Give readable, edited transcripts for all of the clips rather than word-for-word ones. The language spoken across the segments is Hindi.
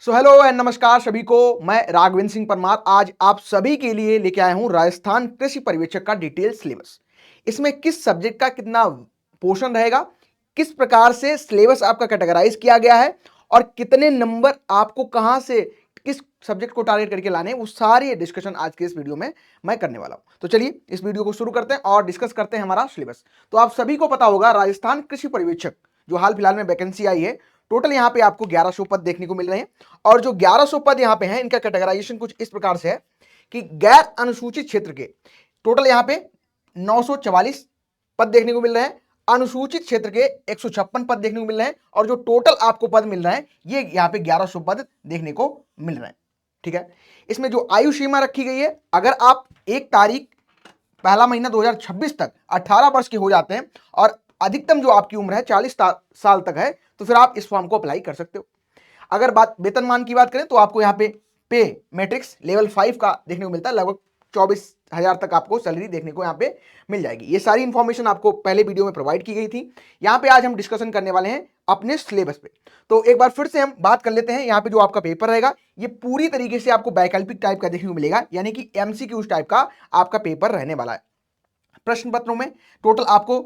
सो हेलो एंड नमस्कार सभी को। मैं राघवेंद्र सिंह परमार आज आप सभी के लिए लेके आया हूं राजस्थान कृषि पर्यवेक्षक का डिटेल सिलेबस। इसमें किस सब्जेक्ट का कितना पोर्शन रहेगा, किस प्रकार से सिलेबस आपका कैटेगराइज किया गया है और कितने नंबर आपको कहां से किस सब्जेक्ट को टारगेट करके लाने हैं, वो सारी डिस्कशन आज के इस वीडियो में मैं करने वाला हूं। तो चलिए इस वीडियो को शुरू करते हैं और डिस्कस करते हैं हमारा सिलेबस। तो आप सभी को पता होगा राजस्थान कृषि पर्यवेक्षक जो हाल फिलहाल में वैकेंसी आई है, टोटल यहाँ पे आपको 1100 पद देखने को मिल रहे हैं। और जो 1100 पद यहाँ पे हैं, इनका कैटेगराइजेशन कुछ इस प्रकार से है कि गैर अनुसूचित क्षेत्र के टोटल यहाँ पे 944 पद देखने को मिल रहे हैं, अनुसूचित क्षेत्र के 156 पद देखने को मिल रहे हैं और जो टोटल आपको पद मिल रहे हैं ये यहाँ पे 1100 पद देखने को मिल रहे हैं। ठीक है, इसमें जो आयु सीमा रखी गई है, अगर आप 1 तारीख पहला महीना 2026 तक 18 वर्ष के हो जाते हैं और अधिकतम जो आपकी उम्र है 40 साल तक है, तो फिर आप इस फॉर्म को अप्लाई कर सकते हो। अगर बात वेतनमान की बात करें तो आपको यहाँ पे मैट्रिक्स लेवल 5 का देखने को मिलता है, लगभग 24,000 तक आपको सैलरी देखने को यहाँ पे मिल जाएगी। ये सारी इंफॉर्मेशन आपको पहले वीडियो में प्रोवाइड की गई थी। यहाँ पे आज हम डिस्कशन करने वाले हैं अपने सिलेबस पे। तो एक बार फिर से हम बात कर लेते हैं। यहाँ पे जो आपका पेपर रहेगा ये पूरी तरीके से आपको वैकल्पिक टाइप का देखने को मिलेगा, यानी कि MCQ टाइप का आपका पेपर रहने वाला है। प्रश्न पत्रों में टोटल आपको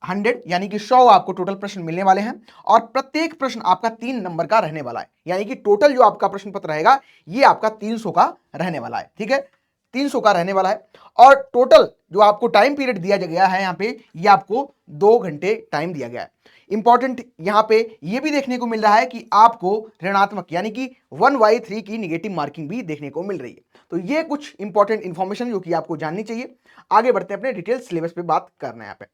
100 यानी कि 100 आपको टोटल प्रश्न मिलने वाले हैं और प्रत्येक प्रश्न आपका 3 नंबर का रहने वाला है, यानी कि टोटल जो आपका प्रश्न पत्र रहेगा ये आपका 300 का रहने वाला है। ठीक है, 300 का रहने वाला है और टोटल जो आपको टाइम पीरियड दिया गया है यहाँ पे, ये आपको 2 घंटे टाइम दिया गया है। इंपॉर्टेंट यहाँ पे ये भी देखने को मिल रहा है कि आपको ऋणात्मक यानी कि 1/3 की निगेटिव मार्किंग भी देखने को मिल रही है। तो ये कुछ इंपॉर्टेंट इंफॉर्मेशन जो कि आपको जाननी चाहिए। आगे बढ़ते हैं, अपने डिटेल सिलेबस पे बात करना है यहाँ पे।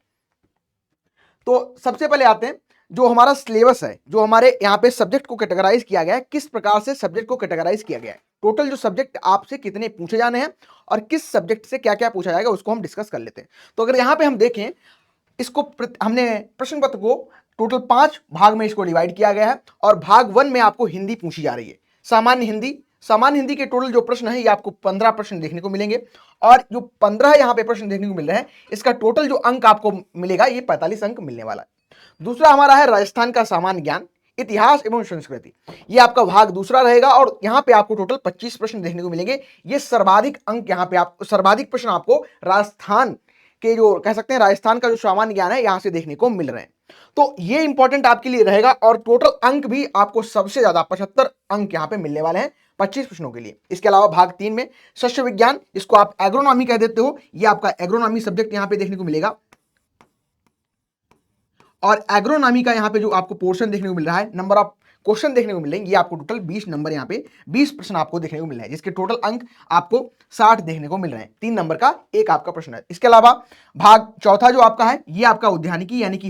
तो सबसे पहले आते हैं जो हमारा सिलेबस है, जो हमारे यहाँ पे सब्जेक्ट को कैटेगराइज किया गया है, किस प्रकार से सब्जेक्ट को कैटेगराइज किया गया है, टोटल जो सब्जेक्ट आपसे कितने पूछे जाने हैं और किस सब्जेक्ट से क्या क्या पूछा जाएगा उसको हम डिस्कस कर लेते हैं। तो अगर यहाँ पे हम देखें इसको, हमने प्रश्न पत्र को टोटल 5 भाग में इसको डिवाइड किया गया है और भाग 1 में आपको हिंदी पूछी जा रही है। सामान्य हिंदी के टोटल जो प्रश्न है ये आपको 15 प्रश्न देखने को मिलेंगे और जो 15 यहाँ पे प्रश्न देखने को मिल रहे हैं, इसका टोटल जो अंक आपको मिलेगा ये 45 अंक मिलने वाला है। दूसरा हमारा है राजस्थान का सामान्य ज्ञान, इतिहास एवं संस्कृति, ये आपका भाग दूसरा रहेगा और यहाँ पे आपको टोटल 25 प्रश्न देखने को मिलेंगे। ये सर्वाधिक अंक यहाँ पे सर्वाधिक प्रश्न आपको राजस्थान के जो कह सकते हैं राजस्थान का जो सामान्य ज्ञान है यहां से देखने को मिल रहे हैं। तो ये इंपॉर्टेंट आपके लिए रहेगा और टोटल अंक भी आपको सबसे ज्यादा 75 अंक यहां पे मिलने वाले हैं 25 प्रश्नों के लिए। इसके अलावा भाग 3 में शस्य विज्ञान, जिसको आप एग्रोनॉमी कह देते हो, ये आपका एग्रोनॉमी सब्जेक्ट यहां पे देखने को मिलेगा और एग्रोनॉमी का यहाँ पे जो आपको पोर्शन देखने को मिल रहा है, नंबर ऑफ क्वेश्चन देखने को मिलेंगे, ये आपको टोटल 20 नंबर यहाँ पे 20 प्रश्न आपको देखने को मिल रहे हैं, जिसके टोटल अंक आपको 60 देखने को मिल रहे हैं। 3 नंबर का एक आपका प्रश्न है। इसके अलावा भाग चौथा जो आपका है ये आपका उद्यानिकी यानी कि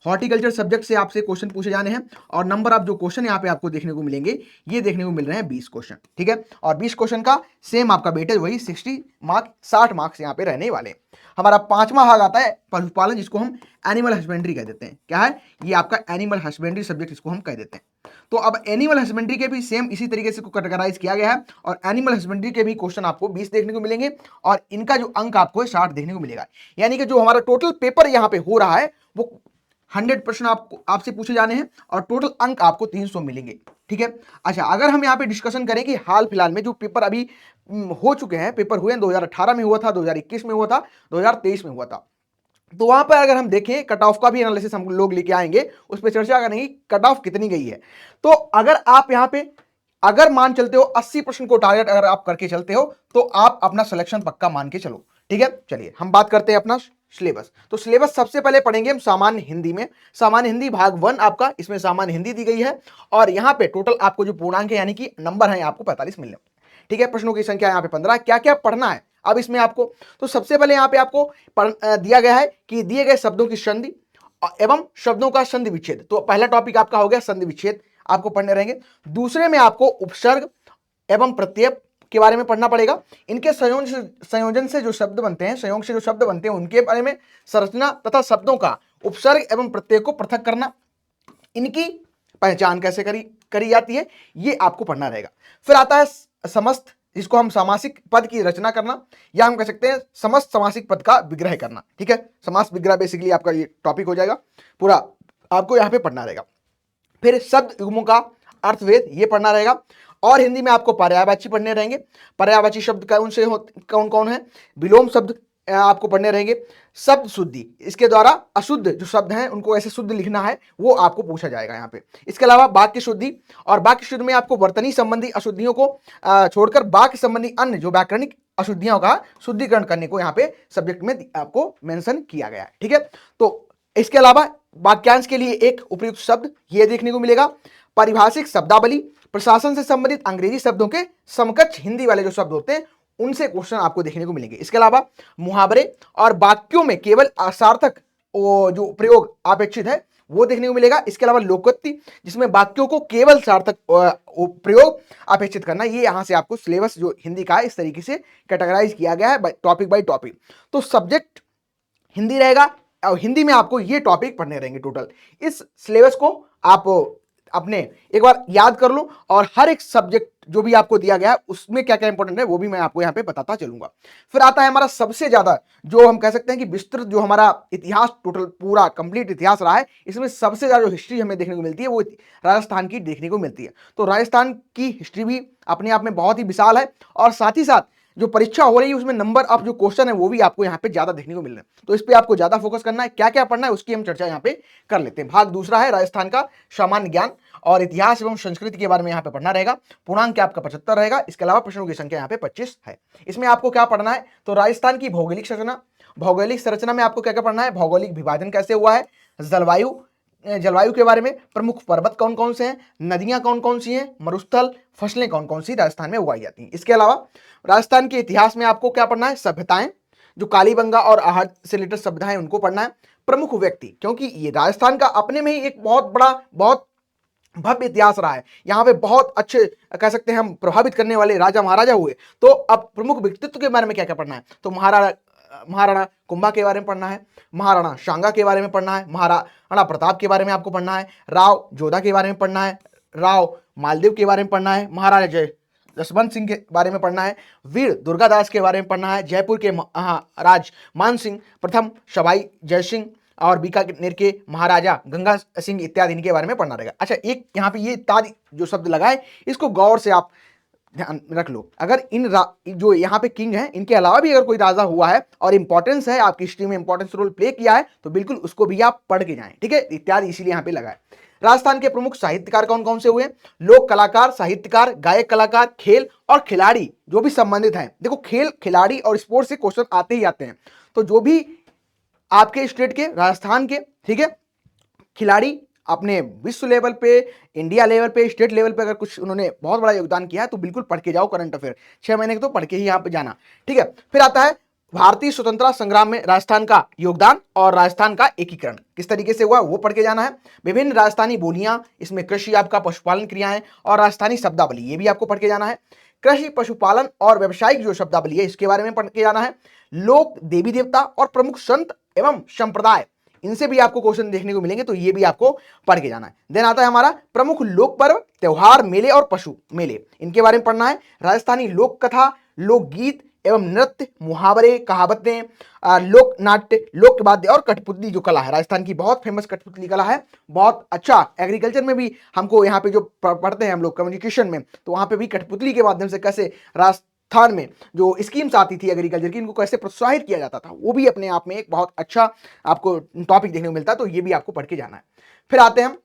हॉर्टिकल्चर सब्जेक्ट से आपसे क्वेश्चन पूछे जाने हैं और नंबर ऑफ जो क्वेश्चन यहाँ पे आपको देखने को मिलेंगे ये देखने को मिल रहे हैं 20 क्वेश्चन। ठीक है, और 20 क्वेश्चन का सेम आपका वेटेज वही 60 मार्क्स यहाँ पे रहने वाले। हमारा 5वां भाग आता है पशुपालन, जिसको हम एनिमल हस्बेंड्री कह देते हैं। क्या है ये आपका एनिमल हस्बेंड्री सब्जेक्ट, इसको हम कह देते हैं। तो अब एनिमल हस्बेंड्री के भी सेम इसी तरीके से कैटेगराइज किया गया है और एनिमल हस्बेंड्री के भी क्वेश्चन आपको 20 देखने को मिलेंगे और इनका जो अंक आपको 60 देखने को मिलेगा, यानी कि जो हमारा टोटल पेपर यहाँ पे हो रहा है वो 100 प्रश्न आपको आपसे पूछे जाने हैं और टोटल अंक आपको 300 मिलेंगे। ठीक है, अच्छा अगर हम यहाँ पे डिस्कशन करें कि हाल फिलहाल में जो पेपर अभी हो चुके हैं, पेपर हुए हैं 2018 में हुआ था, 2021 में हुआ था, 2023 में हुआ था, तो वहां पर अगर हम देखें कट ऑफ का भी एनालिसिस हम लोग लेके आएंगे, उस पर चर्चा करेंगे कट ऑफ कितनी गई है। तो अगर आप यहाँ पे अगर मान चलते हो 80% को टारगेट अगर आप करके चलते हो तो आप अपना सिलेक्शन पक्का मान के चलो। ठीक है, चलिए हम बात करते हैं अपना सिलेबस। तो सिलेबस सबसे पहले पढ़ेंगे हम सामान्य हिंदी में। सामान्य हिंदी भाग 1 आपका, इसमें सामान्य हिंदी दी गई है और यहाँ पे टोटल आपको जो पूर्णांक है यानी कि नंबर है आपको 45 मिलने। ठीक है, प्रश्नों की संख्या यहाँ पे 15। क्या क्या पढ़ना है अब इसमें आपको, तो सबसे पहले यहाँ पे आपको दिया गया है कि दिए गए शब्दों की संधि एवं शब्दों का संधि विच्छेद। तो पहला टॉपिक आपका हो गया संधि विच्छेद, आपको पढ़ने रहेंगे। दूसरे में आपको उपसर्ग एवं प्रत्यय के बारे में पढ़ना पड़ेगा। इनके संयोजन से जो शब्द बनते हैं, संयोग से जो शब्द बनते हैं उनके बारे में, संरचना तथा शब्दों का उपसर्ग एवं प्रत्यय को पृथक करना, इनकी पहचान कैसे करी जाती है, ये आपको पढ़ना रहेगा। फिर आता है समस्त, जिसको हम सामासिक पद की रचना करना या हम कह सकते हैं समस्त सामासिक पद का विग्रह करना। ठीक है, समास विग्रह बेसिकली आपका ये टॉपिक हो जाएगा, पूरा आपको यहाँ पे पढ़ना रहेगा। फिर शब्द युग्मों का अर्थवेद ये पढ़ना रहेगा। और हिंदी में आपको पर्यायवाची पढ़ने रहेंगे। पर्यायवाची शब्द कौन कौन है? विलोम शब्द आपको पढ़ने रहेंगे। शब्द शुद्धि, इसके द्वारा अशुद्ध जो शब्द हैं उनको ऐसे शुद्ध लिखना है, वो आपको पूछा जाएगा यहाँ पे। इसके अलावा वाक्य शुद्धि, और वाक्य शुद्धि में आपको वर्तनी संबंधी अशुद्धियों को छोड़कर वाक्य संबंधी अन्य जो व्याकरणिक अशुद्धियों का शुद्धिकरण करने को यहाँ पे सब्जेक्ट में आपको मेंशन किया गया है। ठीक है, तो इसके अलावा वाक्यांश के लिए एक उपयुक्त शब्द ये देखने को मिलेगा। पारिभाषिक शब्दावली, प्रशासन से संबंधित अंग्रेजी शब्दों के समकक्ष हिंदी वाले जो शब्द होते हैं उनसे क्वेश्चन आपको देखने को मिलेंगे। इसके अलावा मुहावरे और वाक्यों में केवल सार्थक जो प्रयोग अपेक्षित है वो देखने को मिलेगा। इसके अलावा लोकोक्ति, जिसमें वाक्यों को केवल सार्थक प्रयोग अपेक्षित करना, ये यहाँ से आपको सिलेबस जो हिंदी का है इस तरीके से कैटेगराइज किया गया है टॉपिक बाय टॉपिक। तो सब्जेक्ट हिंदी रहेगा और हिंदी में आपको ये टॉपिक पढ़ने रहेंगे टोटल। इस सिलेबस को आप अपने एक बार याद कर लो और हर एक सब्जेक्ट जो भी आपको दिया गया है उसमें क्या क्या इंपॉर्टेंट है वो भी मैं आपको यहाँ पे बताता चलूंगा। फिर आता है हमारा सबसे ज्यादा जो हम कह सकते हैं कि विस्तृत जो हमारा इतिहास टोटल पूरा कंप्लीट इतिहास रहा है, इसमें सबसे ज्यादा जो हिस्ट्री हमें देखने को मिलती है वो राजस्थान की देखने को मिलती है। तो राजस्थान की हिस्ट्री भी अपने आप में बहुत ही विशाल है और साथ ही साथ जो परीक्षा हो रही है उसमें नंबर ऑफ जो क्वेश्चन है वो भी आपको यहाँ पे ज्यादा देखने को मिल रहे हैं। तो इस पे आपको ज्यादा फोकस करना है, क्या क्या पढ़ना है उसकी हम चर्चा यहाँ पे कर लेते हैं। भाग दूसरा है राजस्थान का सामान्य ज्ञान और इतिहास एवं संस्कृति के बारे में यहाँ पे पढ़ना रहेगा। पूर्णांक आपका 75 रहेगा। इसके अलावा प्रश्नों की संख्या यहाँ पे 25 है। इसमें आपको क्या पढ़ना है? तो राजस्थान की भौगोलिक संरचना, भौगोलिक संरचना में आपको क्या क्या पढ़ना है? भौगोलिक विभाजन कैसे हुआ है, जलवायु के बारे में, प्रमुख पर्वत कौन कौन से हैं, नदियां कौन कौन सी हैं, मरुस्थल, फसलें कौन कौन सी राजस्थान में उगाई जाती हैं। इसके अलावा राजस्थान के इतिहास में आपको क्या पढ़ना है? सभ्यताएं, जो कालीबंगा और आहट से रिलेटेड सभ्यताएं उनको पढ़ना है। प्रमुख व्यक्ति, क्योंकि ये राजस्थान का अपने में ही एक बहुत बड़ा बहुत भव्य इतिहास रहा है, यहाँ पे बहुत अच्छे कह सकते हैं हम प्रभावित करने वाले राजा महाराजा हुए। तो अब प्रमुख व्यक्तित्व के बारे में क्या क्या पढ़ना है? तो महाराणा कुंभा के बारे में पढ़ना है, महाराणा सांगा के बारे में पढ़ना है, महाराणा प्रताप के बारे में आपको पढ़ना है, राव जोधा के बारे में पढ़ना है, राव मालदेव के बारे में पढ़ना है, महाराजा जसवंत सिंह के बारे में पढ़ना है, वीर दुर्गादास के बारे में पढ़ना है, जयपुर के महाराज मान सिंह प्रथम, सवाई जय सिंह और बीकानेर के महाराजा गंगा सिंह इत्यादि इनके बारे में पढ़ना रहेगा। अच्छा, एक यहाँ पे ये इत्यादि जो शब्द लगा है इसको गौर से आप ध्यान रख लो। अगर जो यहाँ पे किंग है इनके अलावा भी अगर कोई राजा हुआ है और इंपॉर्टेंस है आपकी हिस्ट्री में, इंपॉर्टेंस रोल प्ले किया है तो बिल्कुल उसको भी आप पढ़ के जाएं। ठीक है, इत्यादि इसीलिए यहाँ पे लगा है। राजस्थान के प्रमुख साहित्यकार कौन कौन से हुए? लोक कलाकार, साहित्यकार, गायक कलाकार, खेल और खिलाड़ी जो भी संबंधित हैं। देखो, खेल, खिलाड़ी और स्पोर्ट्स से क्वेश्चन आते ही आते हैं। तो जो भी आपके स्टेट के, राजस्थान के, ठीक है, खिलाड़ी अपने विश्व लेवल पे, इंडिया लेवल पे, स्टेट लेवल पे अगर कुछ उन्होंने बहुत बड़ा योगदान किया है तो बिल्कुल पढ़ के जाओ करंट अफेयर 6 महीने के, तो पढ़ के ही यहाँ पे जाना। ठीक है, फिर आता है भारतीय स्वतंत्रता संग्राम में राजस्थान का योगदान और राजस्थान का एकीकरण किस तरीके से हुआ वो पढ़ के जाना है। विभिन्न राजस्थानी बोलियां, इसमें कृषि, आपका पशुपालन क्रियाएं और राजस्थानी शब्दावली ये भी आपको पढ़ के जाना है। कृषि, पशुपालन और व्यवसायिक जो शब्दावली है इसके बारे में पढ़ के जाना है। लोक, देवी देवता और प्रमुख संत एवं संप्रदाय, इनसे भी आपको क्वेश्चन देखने को मिलेंगे तो ये भी आपको पढ़ के जाना है। देन आता है हमारा प्रमुख लोक पर्व, त्योहार, मेले और पशु मेले, इनके बारे में पढ़ना है। राजस्थानी लोक कथा, लोकगीत एवं नृत्य, मुहावरे, कहावतें, लोक नाट्य, लोक वाद्य और कठपुतली जो कला है, राजस्थान की बहुत फेमस कठपुतली कला है। बहुत अच्छा, एग्रीकल्चर में भी हमको यहाँ पे जो पढ़ते हैं हम लोग कम्युनिकेशन में, तो वहाँ पे भी कठपुतली के माध्यम से कैसे राजस्थान में जो स्कीम्स आती थी एग्रीकल्चर की, इनको कैसे प्रोत्साहित किया जाता था, वो भी अपने आप में एक बहुत अच्छा आपको टॉपिक देखने को मिलता है। तो ये भी आपको पढ़ के जाना है। फिर आते हैं हम,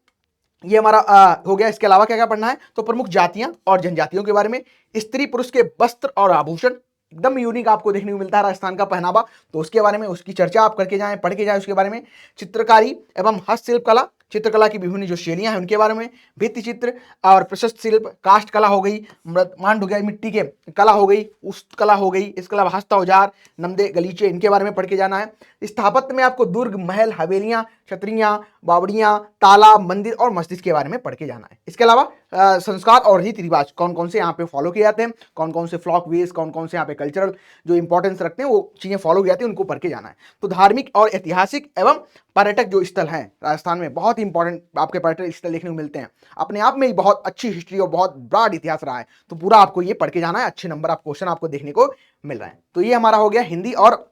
ये हमारा हो गया। इसके अलावा क्या क्या पढ़ना है? तो प्रमुख जातियां और जनजातियों के बारे में, स्त्री पुरुष के वस्त्र और आभूषण, एकदम यूनिक आपको देखने को मिलता है राजस्थान का पहनावा, तो उसके बारे में उसकी चर्चा आप करके जाएं, पढ़ के जाएं उसके बारे में। चित्रकारी एवं हस्तशिल्प कला, चित्रकला की विभिन्न जो शैलियां हैं उनके बारे में। भित्ति चित्र और प्रशस्त शिल्प, काष्ठ कला हो गई, मांड हो गया, मिट्टी के कला हो गई, उस कला हो गई। इसके अलावा हस्त औजार, नमदे, गलीचे, इनके बारे में पढ़ के जाना है। स्थापत्य में आपको दुर्ग, महल, हवेलियां, छतरियां, बावड़ियां, तालाब, मंदिर और मस्जिद के बारे में पढ़ के जाना है। इसके अलावा संस्कार और रीति रिवाज कौन कौन से यहाँ पे फॉलो किए जाते हैं, कौन कौन से फ्लॉक वेज, कौन कौन से यहाँ पे कल्चरल जो इंपॉर्टेंस रखते हैं वो चीजें फॉलो की जाती है, उनको पढ़ के जाना है। तो धार्मिक और ऐतिहासिक एवं पर्यटक जो स्थल हैं राजस्थान में, बहुत इंपॉर्टेंट आपके पर्यटक स्थल देखने को मिलते हैं। अपने आप में ही बहुत अच्छी हिस्ट्री और बहुत ब्रॉड इतिहास रहा है, तो पूरा आपको ये पढ़ के जाना है। अच्छे नंबर आप क्वेश्चन आपको देखने को मिल रहे हैं। तो ये हमारा हो गया हिंदी और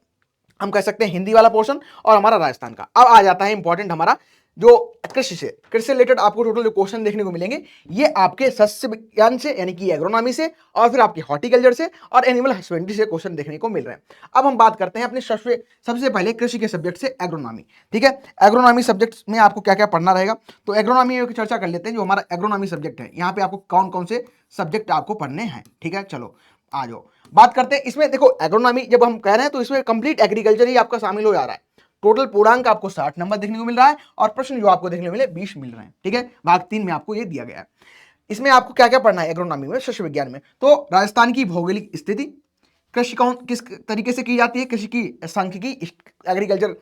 हम कह सकते हैं हिंदी वाला पोर्शन और हमारा राजस्थान का। अब आ जाता है इंपॉर्टेंट हमारा जो कृषि से रिलेटेड आपको टोटल जो क्वेश्चन देखने को मिलेंगे ये आपके सस्य विज्ञान से यानी कि एग्रोनॉमी से और फिर आपकी हॉर्टिकल्चर से और एनिमल हस्बेंड्री से क्वेश्चन देखने को मिल रहे हैं। अब हम बात करते हैं अपने सबसे पहले कृषि के सब्जेक्ट से एग्रोनॉमी। ठीक है, एग्रोनॉमी सब्जेक्ट में आपको क्या क्या पढ़ना रहेगा, तो एग्रोनॉमी की चर्चा कर लेते हैं। जो हमारा एग्रोनॉमी सब्जेक्ट है यहाँ पे आपको कौन कौन से सब्जेक्ट आपको पढ़ने हैं। ठीक है, चलो आ जाओ बात करते हैं। इसमें देखो एग्रोनॉमी जब हम कह रहे हैं तो इसमें कंप्लीट एग्रीकल्चर ही आपका शामिल हो जा रहा है। टोटल पूर्णांक आपको 60 नंबर देखने को मिल रहा है और प्रश्न जो आपको देखने को मिले 20 मिल रहे हैं। ठीक है, भाग 3 में आपको ये दिया गया है। इसमें आपको क्या क्या पढ़ना है एग्रोनॉमी में, शस्य विज्ञान में, तो राजस्थान की भौगोलिक स्थिति, कृषि कौन किस तरीके से की जाती है, कृषि की सांख्यिकी, एग्रीकल्चर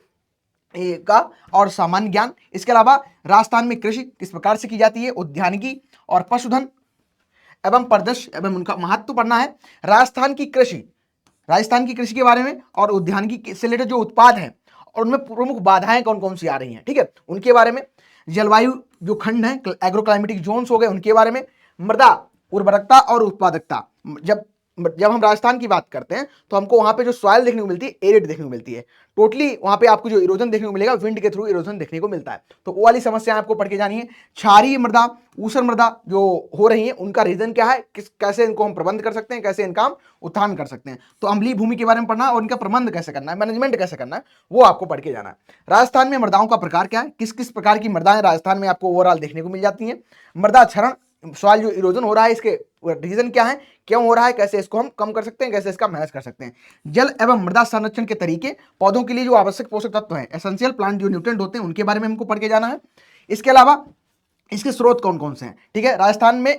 का और सामान्य ज्ञान। इसके अलावा राजस्थान में कृषि किस प्रकार से की जाती है, उद्यानिकी और पशुधन एवं परिदृश्य एवं उनका महत्व पढ़ना है। राजस्थान की कृषि के बारे में और उद्यानिकी से रिलेटेड जो उत्पाद हैं और उनमें प्रमुख बाधाएं कौन कौन सी आ रही हैं, ठीक है, उनके बारे में। जलवायु जो खंड है, एग्रोक्लाइमेटिक जोन्स हो गए, उनके बारे में। मृदा उर्वरकता और उत्पादकता, जब हम राजस्थान की बात करते हैं तो हमको वहां पे जो सॉइल देखने को मिलती है एरिड देखने को मिलती है। टोटली वहां पे आपको जो इरोजन देखने को मिलेगा विंड के थ्रू इरोजन देखने को मिलता है, तो वो वाली समस्या आपको पढ़ के जानी है। क्षारीय मृदा, ऊसर मृदा जो हो रही है उनका रीजन क्या है, कैसे इनको हम प्रबंध कर सकते हैं, कैसे इनका हम उत्थान कर सकते हैं। तो अम्लीय भूमि के बारे में पढ़ना और इनका प्रबंध कैसे करना है, मैनेजमेंट कैसे करना है, वो आपको पढ़ के जाना है। राजस्थान में मृदाओं का प्रकार क्या है, किस किस प्रकार की मृदाएं राजस्थान में आपको ओवरऑल देखने को मिल जाती हैं। मृदा क्षरण, सॉइल जो इरोजन हो रहा है, इसके रीजन क्या है, क्यों हो रहा है, कैसे इसको हम कम कर सकते हैं, कैसे इसका मैनेज कर सकते हैं। जल एवं मृदा संरक्षण के तरीके, पौधों के लिए जो आवश्यक पोषक तत्व हैं, एसेंशियल प्लांट जो न्यूट्रिएंट होते हैं, उनके बारे में हमको पढ़ के जाना है। इसके अलावा इसके स्रोत कौन कौन से हैं। ठीक है, राजस्थानी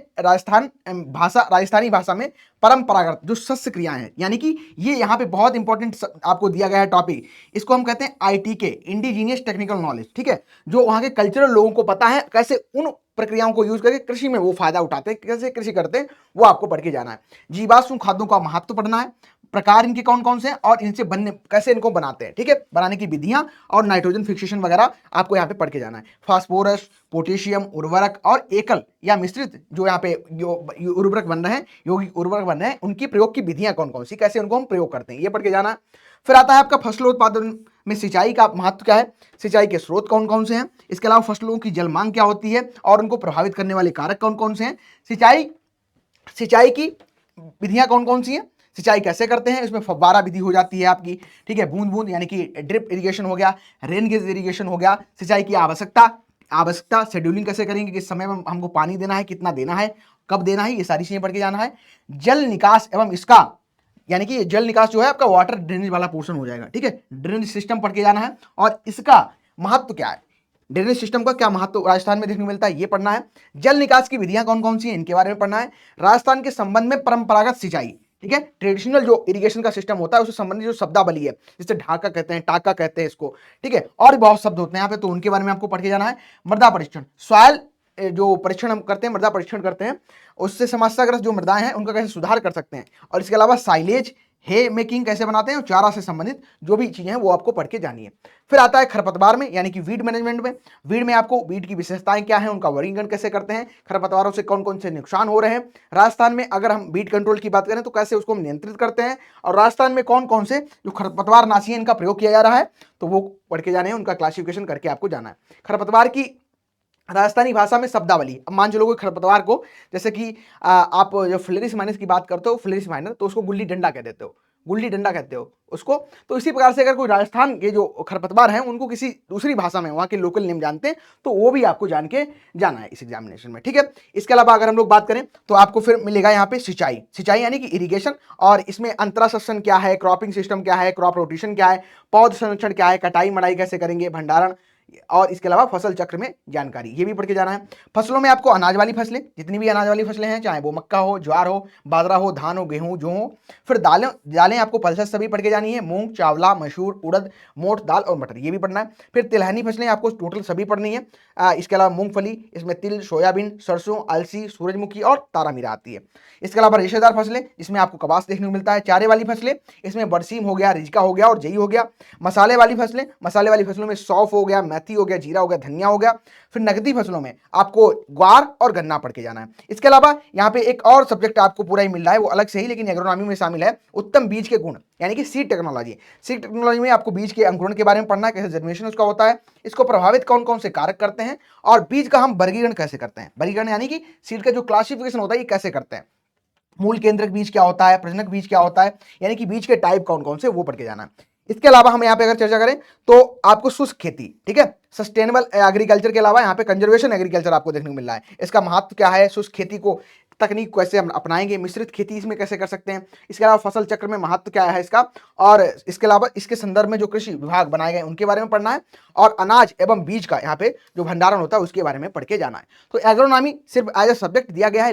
भाषा में परंपरागत जो शस्य क्रियाएं हैं, यानी कि ये यहाँ पे बहुत इंपॉर्टेंट आपको दिया गया है टॉपिक, इसको हम कहते हैं ITK, इंडिजीनियस टेक्निकल नॉलेज। ठीक है, जो वहाँ के कल्चरल लोगों को पता है कैसे उन प्रक्रियाओं को यूज करके कृषि में वो फायदा उठाते हैं, कैसे कृषि करते हैं, वो आपको पढ़ के जाना है। जीवाश्म खाद्यों का महत्व पढ़ना है, प्रकार इनके कौन कौन से हैं और इनसे बनने कैसे इनको बनाते हैं। ठीक है, बनाने की विधियां और नाइट्रोजन फिक्सेशन वगैरह आपको यहाँ पे पढ़ के जाना है। फास्फोरस, पोटेशियम उर्वरक और एकल या मिश्रित जो यहाँ पे उर्वरक बन रहे हैं, यौगिक उर्वरक बन रहे हैं, उनकी प्रयोग की विधियां कौन कौन सी, कैसे उनको हम प्रयोग करते हैं, ये पढ़ के जाना है। फिर आता है आपका फसलों उत्पादन में सिंचाई का महत्व क्या है, सिंचाई के स्रोत कौन कौन से हैं, इसके अलावा फसलों की जल मांग क्या होती है और उनको प्रभावित करने वाले कारक कौन कौन से हैं, सिंचाई की विधियां कौन कौन सी हैं, सिंचाई कैसे करते हैं, इसमें फव्वारा विधि हो जाती है आपकी। ठीक है, बूंद बूंद यानी कि ड्रिप इरिगेशन हो गया, रेन गेज इरिगेशन हो गया। सिंचाई की आवश्यकता शेड्यूलिंग कैसे करेंगे, किस समय में हमको पानी देना है, कितना देना है, कब देना है, ये सारी चीजें पढ़ के जाना है। जल निकास एवं इसका यानी कि जल निकास जो है आपका वाटर ड्रेनेज वाला पोर्शन हो जाएगा। ठीक है, ड्रेनेज सिस्टम पढ़ के जाना है और इसका महत्व क्या है, ड्रेनेज सिस्टम का क्या महत्व राजस्थान में देखने को मिलता है, ये पढ़ना है। जल निकास की विधियां कौन कौन सी हैं, इनके बारे में पढ़ना है। राजस्थान के संबंध में परंपरागत सिंचाई, ठीक है, ट्रेडिशनल जो इरिगेशन का सिस्टम होता है उससे संबंधित जो शब्दावली है, जिसे ढाका कहते हैं, टाका कहते हैं इसको, ठीक है, और भी बहुत शब्द होते हैं यहाँ पे, तो उनके बारे में आपको पढ़ के जाना है। मृदा परीक्षण, सॉइल जो परीक्षण हम करते हैं, मृदा परीक्षण करते हैं, उससे समस्याग्रस्त जो मृदाएं हैं उनका कैसे सुधार कर सकते हैं, और इसके अलावा साइलेज, हे मेकिंग कैसे बनाते हैं, और चारा से संबंधित जो भी चीजें हैं वो आपको पढ़ के जानी है। फिर आता है खरपतवार में, यानी कि वीड मैनेजमेंट में। वीड में आपको वीड की विशेषताएं क्या हैं, उनका वर्गीकरण कैसे करते हैं, खरपतवारों से कौन कौन से नुकसान हो रहे हैं राजस्थान में, अगर हम वीड कंट्रोल की बात करें तो कैसे उसको हम नियंत्रित करते हैं, और राजस्थान में कौन कौन से जो खरपतवार नाशी है इनका प्रयोग किया जा रहा है, तो वो पढ़ के जाने हैं, उनका क्लासिफिकेशन करके आपको जाना है। खरपतवार की राजस्थानी भाषा में शब्दावली, अब मान चलो खरपतवार को, जैसे कि आप जो फ्लेरिस माइनस की बात करते हो, फ्लेरिस माइनर, तो उसको गुल्ली डंडा कह देते हो, गुल्ली डंडा कहते हो उसको। तो इसी प्रकार से अगर कोई राजस्थान के जो खरपतवार हैं उनको किसी दूसरी भाषा में वहाँ के लोकल नेम जानते हैं तो वो भी आपको जान के जाना है इस एग्जामिनेशन में। ठीक है, इसके अलावा अगर हम लोग बात करें तो आपको फिर मिलेगा यहाँ पे सिंचाई यानी कि इरिगेशन, और इसमें अंतराशस्यन क्या है, क्रॉपिंग सिस्टम क्या है, क्रॉप रोटेशन क्या है, पौध संरक्षण क्या है, कटाई मड़ाई कैसे करेंगे, भंडारण, और इसके अलावा फसल चक्र में जानकारी, ये भी पढ़ के जाना है। फसलों में आपको अनाज वाली फसलें, जितनी भी अनाज वाली फसलें हैं, चाहे वो मक्का हो, ज्वार हो, बाजरा हो, धान हो, गेहूं जो हो। फिर दालें आपको पल्सेस सभी पढ़ के जानी है, मूंग, चावला, मसूर, उड़द, मोठ, दाल और मटर, ये भी पढ़ना है। फिर तिलहनी फसलें आपको टोटल सभी पढ़नी है। इसके अलावा मूंगफली, इसमें तिल, सोयाबीन, सरसों, अलसी, सूरजमुखी और तारामीरा आती है। इसके अलावा रेशेदार फसलें, जिसमें आपको कपास देखने को मिलता है। चारे वाली फसलें, इसमें बरसीम हो गया, रिजका हो गया और जई हो गया। मसाले वाली फसलों में सौंफ हो गया, मेथी हो गया, जीरा हो गया, धनिया हो गया। फिर नकदी फसलों में आपको ग्वार और गन्ना पढ़ के जाना है। इसके अलावा यहाँ पे एक और सब्जेक्ट आपको पूरा ही मिल रहा है, वो अलग से ही लेकिन एग्रोनॉमी में शामिल है, उत्तम बीज के गुण, यानी कि सीड टेक्नोलॉजी। सीड टेक्नोलॉजी में आपको बीज के अंकुरण के बारे में पढ़ना है, कैसे जर्मिनेशन उसका होता है, इसको प्रभावित कौन कौन से कारक करते हैं, और बीज का हम वर्गीकरण कैसे करते हैं। वर्गीकरण यानी कि सीड का जो क्लासिफिकेशन होता है ये कैसे करते हैं, मूल केंद्रक बीज क्या होता है, प्रजनक बीज क्या होता है, यानी कि बीज के टाइप कौन कौन से, वो पढ़ के जाना है। इसके अलावा हम यहाँ पे अगर चर्चा करें तो आपको शुष्क खेती, ठीक है, सस्टेनेबल एग्रीकल्चर के अलावा यहाँ पे कंजर्वेशन एग्रीकल्चर आपको देखने को मिल रहा है। इसका महत्व क्या है, शुष्क खेती को तकनीक कैसे हम अपनाएंगे, मिश्रित खेती इसमें कैसे कर सकते हैं, इसके अलावा फसल चक्र में महत्व क्या है इसका, और इसके अलावा इसके संदर्भ में जो कृषि विभाग बनाए गए उनके बारे में पढ़ना है, और अनाज एवं बीज का यहाँ पे जो भंडारण होता है उसके बारे में पढ़ के जाना है। तो एग्रोनॉमी सिर्फ एज ए सब्जेक्ट दिया गया है,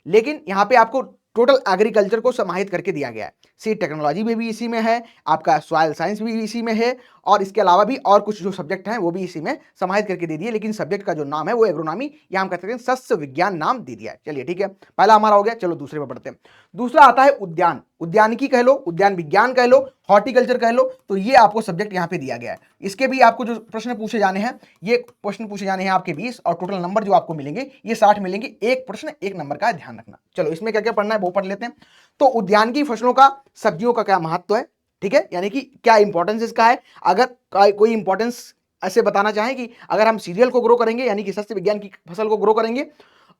लेकिन यहाँ पे आपको टोटल एग्रीकल्चर को समाहित करके दिया गया है। सीड टेक्नोलॉजी में भी इसी में है, आपका सॉइल साइंस भी इसी में है, और इसके अलावा भी और कुछ जो सब्जेक्ट हैं वो भी इसी में समाहित करके दे दिए, लेकिन सब्जेक्ट का जो नाम है वो एग्रोनॉमी या हम कहते हैं सस्य विज्ञान नाम दे दिया है। चलिए ठीक है, पहला हमारा हो गया। चलो दूसरे पर बढ़ते हैं। दूसरा आता है उद्यान, उद्यानिकी कह लो, उद्यान विज्ञान कह लो, हॉर्टिकल्चर कह लो, तो ये आपको सब्जेक्ट यहाँ पे दिया गया है। इसके भी आपको जो प्रश्न पूछे जाने हैं, ये प्रश्न पूछे जाने हैं आपके 20, और टोटल नंबर जो आपको मिलेंगे ये 60 मिलेंगे। एक प्रश्न एक नंबर का ध्यान रखना। चलो इसमें क्या क्या पढ़ना है वो पढ़ लेते हैं। तो उद्यान की फसलों का, सब्जियों का क्या महत्व है, ठीक है, यानी कि क्या इंपॉर्टेंस इसका है। अगर कोई इंपॉर्टेंस ऐसे बताना चाहें कि अगर हम सीरियल को ग्रो करेंगे, यानी कि सस्य विज्ञान की फसल को ग्रो करेंगे,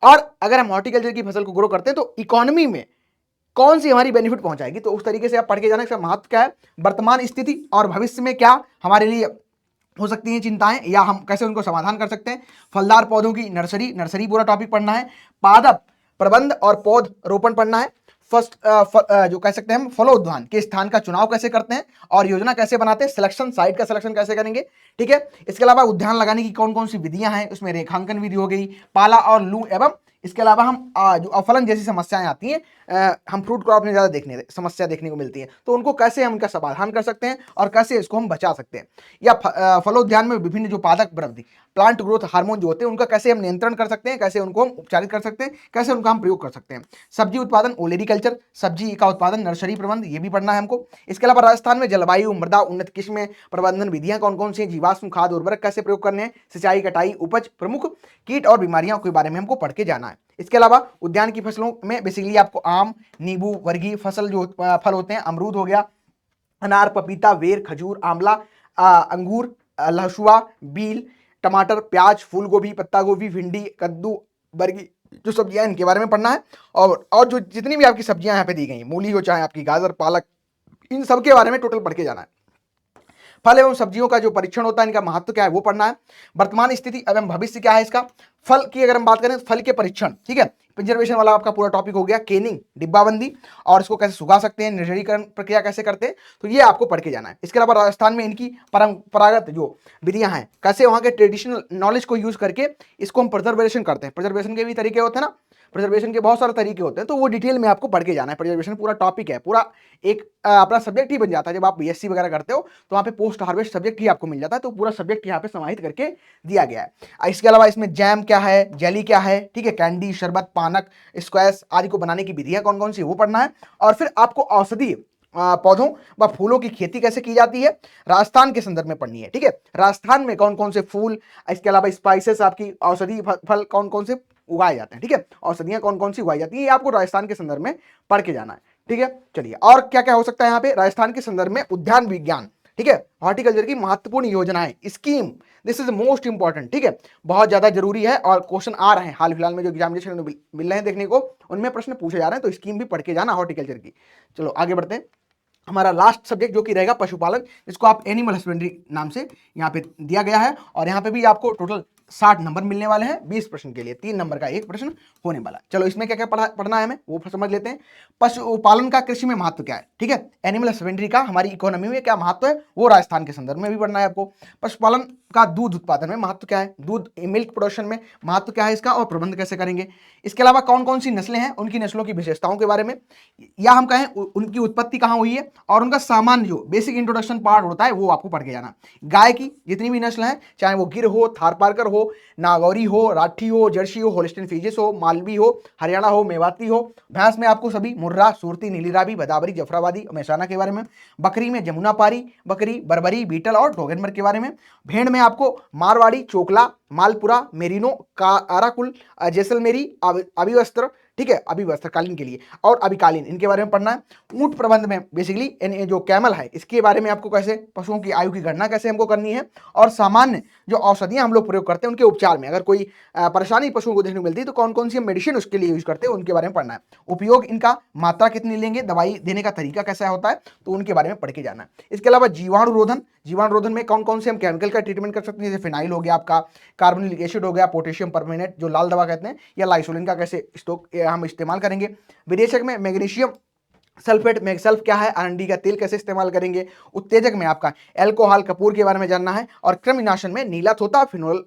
और अगर हम हॉर्टिकल्चर की फसल को ग्रो करते हैं तो इकोनॉमी में कौन सी हमारी बेनिफिट पहुंचाएगी, तो उस तरीके से आप पढ़ के जाना। इसका महत्व क्या है, वर्तमान स्थिति और भविष्य में क्या हमारे लिए हो सकती हैं चिंताएं, या हम कैसे उनको समाधान कर सकते हैं। फलदार पौधों की नर्सरी पूरा टॉपिक पढ़ना है। पादप प्रबंध और पौध रोपण पढ़ना है। फर्स्ट जो कह सकते हैं हम फलोद्यान के स्थान का चुनाव कैसे करते हैं और योजना कैसे बनाते हैं, सिलेक्शन, साइट का सिलेक्शन कैसे करेंगे, ठीक है। इसके अलावा उद्यान लगाने की कौन कौन सी विधियां हैं, उसमें रेखांकन विधि हो गई, पाला और लू, एवं इसके अलावा हम जो अफलन जैसी समस्याएं आती हैं, हम फ्रूट क्रॉप में ज़्यादा समस्या देखने को मिलती है, तो उनको कैसे हम इनका समाधान कर सकते हैं और कैसे इसको हम बचा सकते हैं। या फलोद्यान में विभिन्न जो पादप वृद्धि, प्लांट ग्रोथ हार्मोन जो होते हैं, उनका कैसे हम नियंत्रण कर सकते हैं, कैसे उनको हम उपचारित कर सकते हैं, कैसे उनका हम प्रयोग कर सकते हैं। सब्जी उत्पादन, ओलेरीकल्चर, सब्जी का उत्पादन, नर्सरी प्रबंध, ये भी पढ़ना है हमको। इसके अलावा राजस्थान में जलवायु, मृदा उन्नत किस्में, प्रबंधन विधियां कौन कौन सी हैं, जीवाश्म खाद उर्वरक कैसे प्रयोग करने हैं, सिंचाई, कटाई, उपज, प्रमुख कीट और बीमारियों के बारे में हमको पढ़ के जाना है। इसके अलावा उद्यान की फसलों में बेसिकली आपको आम, नींबू वर्गीय फसल जो फल होते हैं, अमरूद हो गया, अनार, पपीता, बेर, खजूर, आंवला, अंगूर, लहसुआ, बील, टमाटर, प्याज, फूल गोभी, पत्ता गोभी, भिंडी, कद्दू वर्गीय जो सब्जियां, इनके बारे में पढ़ना है। और जो जितनी भी आपकी सब्जियां यहाँ पे दी गई, मूली हो चाहे आपकी गाजर, पालक, इन सब के बारे में टोटल पढ़ के जाना है। फल एवं सब्जियों का जो परीक्षण होता है, इनका महत्व क्या है वो पढ़ना है। वर्तमान स्थिति एवं भविष्य क्या है इसका। फल की अगर हम बात करें तो फल के परीक्षण, ठीक है, प्रिजर्वेशन वाला आपका पूरा टॉपिक हो गया, केनिंग, डिब्बाबंदी, और इसको कैसे सुखा सकते हैं, निर्जलीकरण प्रक्रिया कैसे करते हैं, तो ये आपको पढ़ के जाना है। इसके अलावा राजस्थान में इनकी परंपरागत जो विधियां हैं, कैसे वहाँ के ट्रेडिशनल नॉलेज को यूज करके इसको हम प्रिजर्वेशन करते हैं। प्रिजर्वेशन के भी तरीके होते हैं ना, प्रिजर्वेशन के बहुत सारे तरीके होते हैं, तो वो डिटेल में आपको पढ़ के जाना है। प्रिजर्वेशन पूरा टॉपिक है, पूरा एक अपना सब्जेक्ट ही बन जाता है। जब आप बीएससी वगैरह करते हो तो वहाँ पे पोस्ट हार्वेस्ट सब्जेक्ट ही आपको मिल जाता है, तो पूरा सब्जेक्ट यहाँ पे समाहित करके दिया गया है। इसके अलावा इसमें जैम क्या है, जेली क्या है, ठीक है, कैंडी, शरबत, पानक, स्क्वैश आदि को बनाने की विधियां कौन कौन सी वो पढ़ना है। और फिर आपको औषधि पौधों व फूलों की खेती कैसे की जाती है राजस्थान के संदर्भ में पढ़नी है, ठीक है। राजस्थान में कौन कौन से फूल, इसके अलावा स्पाइसेस, आपकी औषधि फल कौन कौन से उगाए जाते हैं, ठीक है, औषधियां कौन कौन सी उगाई जाती है, ये आपको राजस्थान के संदर्भ में पढ़ के जाना है, ठीक है। चलिए और क्या क्या हो सकता है यहाँ पे राजस्थान के संदर्भ में, उद्यान विज्ञान, ठीक है, हॉर्टिकल्चर की महत्वपूर्ण योजनाएं, scheme, this is most important, ठीक है, बहुत ज्यादा जरूरी है और क्वेश्चन आ रहे हैं हाल फिलहाल में जो एग्जामिनेशन मिल रहे हैं देखने को, उनमें प्रश्न पूछे जा रहे हैं, तो स्कीम भी पढ़ के जाना हॉर्टिकल्चर की। चलो आगे बढ़ते हैं। हमारा लास्ट सब्जेक्ट जो कि रहेगा पशुपालन, जिसको आप एनिमल हस्बेंड्री नाम से यहाँ पे दिया गया है, और यहाँ पे भी आपको टोटल 60 नंबर मिलने वाले हैं 20 प्रश्न के लिए, 3 नंबर का एक प्रश्न होने वाला। चलो इसमें क्या क्या पढ़ना है हमें वो समझ लेते हैं। पशुपालन का कृषि में महत्व क्या है, ठीक है, एनिमल हस्बेंड्री का हमारी इकोनॉमी में क्या महत्व है वो राजस्थान के संदर्भ में भी पढ़ना है आपको। पशुपालन का दूध उत्पादन में महत्व क्या है, दूध मिल्क प्रोडक्शन में महत्व क्या है इसका, और प्रबंध कैसे करेंगे। इसके अलावा कौन कौन सी नस्लें हैं, उनकी नस्लों की विशेषताओं के बारे में, या हम कहें उनकी उत्पत्ति कहाँ हुई है, और उनका सामान्य जो बेसिक इंट्रोडक्शन पार्ट होता है वो आपको पढ़ के जाना। गाय की जितनी भी नस्ल है, चाहे वो गिर हो, थारपारकर हो, नागौरी हो, राठी हो, जर्सी हो, होलिस्टिन फ्रीजियन हो, मालवी हो, हरियाणा हो, मेवाती हो। भैंस में आपको सभी मुर्रा, सुरती, नीली रावी, बदावरी, जफराबादी, मेहसाना के बारे में। बकरी में जमुना पारी बकरी, बरबरी, बीटल और डोगनबर के बारे में। भेड़ में आपको मारवाड़ी, चोकला, मालपुरा, मेरिनो, काराकुल, जैसलमेरी, अभिवस्त्र, ठीक है, अभिवस्त्रकालीन के लिए, और अभिकालीन, इनके बारे में पढ़ना है। ऊंट प्रबंध में बेसिकली जो कैमल है इसके बारे में आपको कैसे पशुओं की आयु की गणना कैसे हमको करनी है, और सामान्य जो औषधियां हम लोग प्रयोग करते हैं उनके उपचार में अगर कोई परेशानी पशुओं को देखने को मिलती है तो कौन कौन सी मेडिसिन उसके लिए यूज करते हैं उनके बारे में पढ़ना है। उपयोग इनका, मात्रा कितनी लेंगे, दवाई देने का तरीका कैसा होता है, तो उनके बारे में पढ़ के जाना है। इसके अलावा जीवाणुरोधन में कौन कौन से हम केमिकल का ट्रीटमेंट कर सकते हैं, जैसे फिनाइल हो गया आपका, कार्बोनिलिक एसिड हो गया, पोटेशियम परमेनेट जो लाल दवा कहते हैं, या लाइसोलिन का कैसे स्टॉक हम इस्तेमाल करेंगे। विरेचक में मैग्नीशियम सल्फेट में सल्फ क्या है, आरएनडी का तेल कैसे इस्तेमाल करेंगे। उत्तेजक में आपका एल्कोहल, कपूर के बारे में जानना है, और कृमिनाशन में नीला होता फिनोल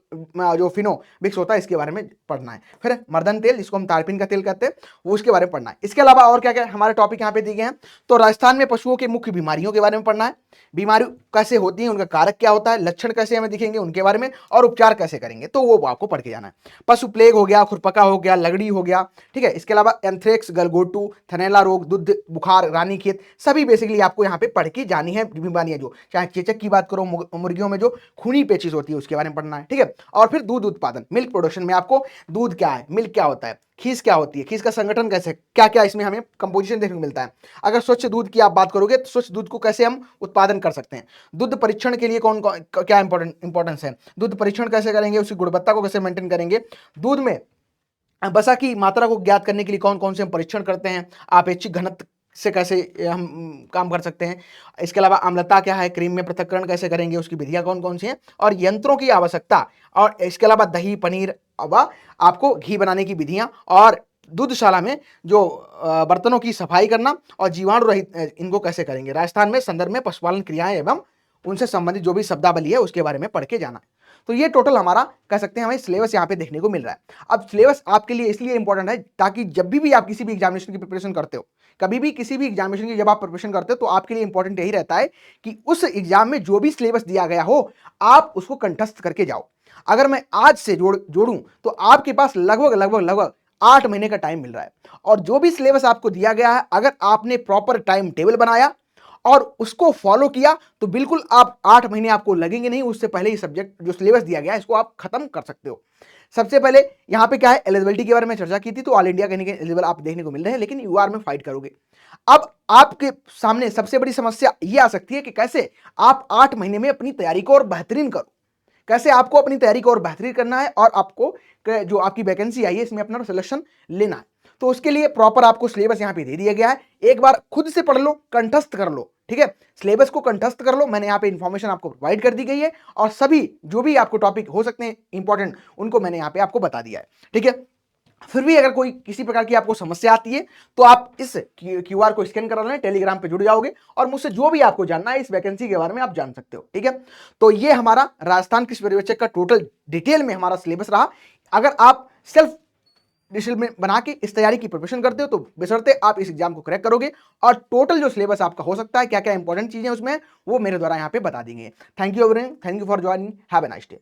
जो फिनोबिक्स होता है इसके बारे में पढ़ना है। फिर मर्दन तेल जिसको हम तारपीन का तेल कहते हैं वो उसके बारे में पढ़ना है। इसके अलावा और क्या क्या हमारे टॉपिक यहाँ पे दिए गए हैं, तो राजस्थान में पशुओं के मुख्य बीमारियों के बारे में पढ़ना है, बीमारी कैसे होती है, उनका कारक क्या होता है, लक्षण कैसे हमें दिखेंगे उनके बारे में, और उपचार कैसे करेंगे, तो वो आपको पढ़ के जाना है। पशु प्लेग हो गया, खुरपका हो गया, लगड़ी हो गया, ठीक है। इसके अलावा एंथ्रेक्स, गलगोटू, थनैला रोग, दूध बुखार, रानीखेत, सभी बेसिकली आपको यहाँ पे पढ़ के जानी है बीमारियां, जो चाहे चेचक की बात करो, मुर्गियों में जो खूनी पेचिश होती है उसके बारे में पढ़ना है, ठीक है। और फिर दूध उत्पादन, मिल्क प्रोडक्शन में आपको दूध क्या है, मिल्क क्या होता है, खीस क्या होती है, खीस का संगठन कैसे, क्या क्या इसमें हमें कंपोजिशन देखने को मिलता है। अगर स्वच्छ दूध की आप बात करोगे तो स्वच्छ दूध को कैसे हम उत्पादन कर सकते हैं। दूध परीक्षण के लिए कौन कौन क्या इंपॉर्टेंस है, दूध परीक्षण कैसे करेंगे, उसकी गुणवत्ता को कैसे मेंटेन करेंगे। दूध में वसा की मात्रा को ज्ञात करने के लिए कौन कौन से हम परीक्षण करते हैं, अपेक्षिक घनत्व से कैसे हम काम कर सकते हैं। इसके अलावा अम्लता क्या है, क्रीम में पृथक्करण कैसे करेंगे, उसकी विधियां कौन कौन सी हैं, और यंत्रों की आवश्यकता, और इसके अलावा दही, पनीर व आपको घी बनाने की विधियां, और दूधशाला में जो बर्तनों की सफाई करना और जीवाणु रहित इनको कैसे करेंगे। राजस्थान में संदर्भ में पशुपालन क्रियाएं एवं उनसे संबंधित जो भी शब्दावली है उसके बारे में पढ़ के जाना। तो ये टोटल हमारा कह सकते हैं हमें सिलेबस यहाँ पे देखने को मिल रहा है। अब सिलेबस आपके लिए इसलिए इंपॉर्टेंट है ताकि जब भी आप किसी भी एग्जामिनेशन की प्रिपरेशन करते हो, कभी भी किसी भी एग्जामिनेशन की जब आप प्रिपरेशन करते हो, तो आपके लिए इंपॉर्टेंट यही रहता है कि उस एग्जाम में जो भी सिलेबस दिया गया हो आप उसको कंठस्थ करके जाओ। अगर मैं आज से जोड़ूं तो आपके पास लगभग 8 महीने का टाइम मिल रहा है, और जो भी सिलेबस आपको दिया गया है अगर आपने प्रॉपर टाइम टेबल बनाया और उसको फॉलो किया तो बिल्कुल आप 8 महीने आपको लगेंगे नहीं, उससे पहले ही सब्जेक्ट जो सिलेबस दिया गया है इसको आप खत्म कर सकते हो। सबसे पहले यहाँ पे क्या है, एलिजिबिलिटी के बारे में चर्चा की थी, तो ऑल इंडिया कहीं एलिजिबल आप देखने को मिल रहे हैं, लेकिन यूआर में फाइट करोगे। अब आपके सामने सबसे बड़ी समस्या ये आ सकती है कि कैसे आप 8 महीने में अपनी तैयारी को और बेहतरीन करो, कैसे आपको अपनी तैयारी को और बेहतरीन करना है, और आपको जो आपकी वैकेंसी आई है इसमें अपना सिलेक्शन लेना है। तो उसके लिए प्रॉपर आपको सिलेबस यहाँ पे दे दिया गया है, एक बार खुद से पढ़ लो, कंठस्थ कर लो, ठीक है। सिलेबस को कंठस्थ कर लो, मैंने यहाँ पे इंफॉर्मेशन आपको प्रोवाइड कर दी गई है, और सभी जो भी आपको टॉपिक हो सकते हैं इंपॉर्टेंट उनको मैंने यहाँ पे आपको बता दिया है, ठीक है। फिर भी अगर कोई किसी प्रकार की आपको समस्या आती है तो आप इस क्यूआर को स्कैन करा लें, टेलीग्राम पे जुड़ जाओगे और मुझसे जो भी आपको जानना है इस वैकेंसी के बारे में आप जान सकते हो, ठीक है। तो ये हमारा राजस्थान कृषि पर्यवेक्षक का टोटल डिटेल में हमारा सिलेबस रहा। अगर आप सेल्फ डिटेल में बना के इस तैयारी की प्रिपरेशन करते हो तो बेशर्ते आप इस एग्जाम को क्रैक करोगे, और टोटल जो सिलेबस आपका हो सकता है, क्या क्या इंपॉर्टेंट चीजें उसमें, वो मेरे द्वारा यहाँ पे बता दी गई है। Thank you everyone, thank you for joining, have a nice day.